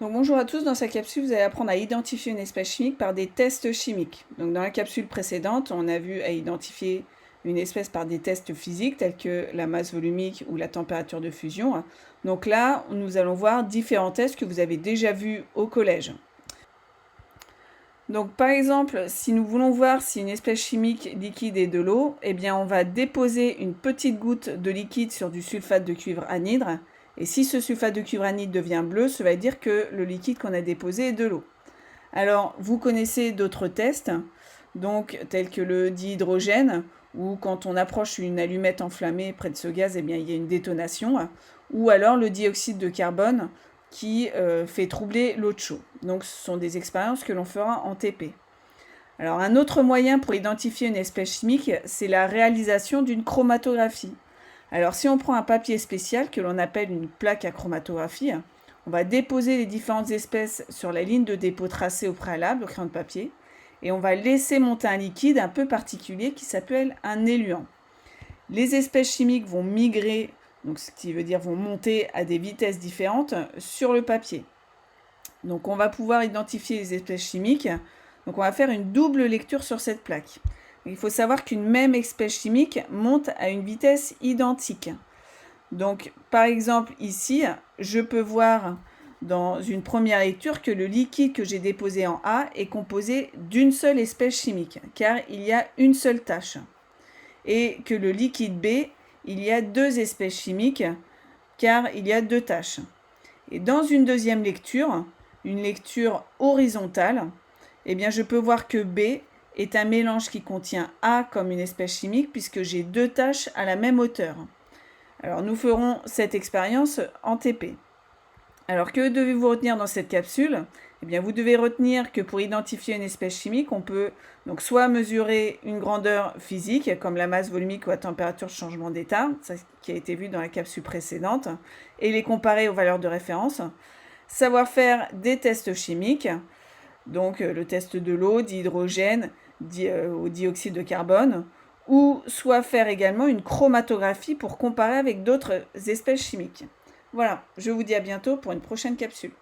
Donc bonjour à tous, dans cette capsule vous allez apprendre à identifier une espèce chimique par des tests chimiques. Donc dans la capsule précédente on a vu à identifier une espèce par des tests physiques tels que la masse volumique ou la température de fusion. Donc là nous allons voir différents tests que vous avez déjà vus au collège. Donc par exemple si nous voulons voir si une espèce chimique liquide est de l'eau, eh bien on va déposer une petite goutte de liquide sur du sulfate de cuivre anhydre. Et si ce sulfate de cuivre anhydre devient bleu, ça veut dire que le liquide qu'on a déposé est de l'eau. Alors, vous connaissez d'autres tests, donc tels que le dihydrogène, où quand on approche une allumette enflammée près de ce gaz, eh bien, il y a une détonation, ou alors le dioxyde de carbone qui fait troubler l'eau de chaud. Donc, ce sont des expériences que l'on fera en TP. Alors, un autre moyen pour identifier une espèce chimique, c'est la réalisation d'une chromatographie. Alors si on prend un papier spécial que l'on appelle une plaque à chromatographie, on va déposer les différentes espèces sur la ligne de dépôt tracée au préalable au crayon de papier et on va laisser monter un liquide un peu particulier qui s'appelle un éluant. Les espèces chimiques vont migrer, donc ce qui veut dire vont monter à des vitesses différentes sur le papier. Donc on va pouvoir identifier les espèces chimiques. Donc on va faire une double lecture sur cette plaque. Il faut savoir qu'une même espèce chimique monte à une vitesse identique. Donc, par exemple, ici, je peux voir dans une première lecture que le liquide que j'ai déposé en A est composé d'une seule espèce chimique, car il y a une seule tâche. Et que le liquide B, il y a deux espèces chimiques, car il y a deux tâches. Et dans une deuxième lecture, une lecture horizontale, eh bien, je peux voir que B est un mélange qui contient A comme une espèce chimique puisque j'ai deux tâches à la même hauteur. Alors nous ferons cette expérience en TP. Alors que devez-vous retenir dans cette capsule? Eh bien vous devez retenir que pour identifier une espèce chimique, on peut donc soit mesurer une grandeur physique comme la masse volumique ou la température de changement d'état, ça qui a été vu dans la capsule précédente, et les comparer aux valeurs de référence. Savoir faire des tests chimiques, donc le test de l'eau, d'hydrogène, au dioxyde de carbone, ou soit faire également une chromatographie pour comparer avec d'autres espèces chimiques. Voilà, je vous dis à bientôt pour une prochaine capsule.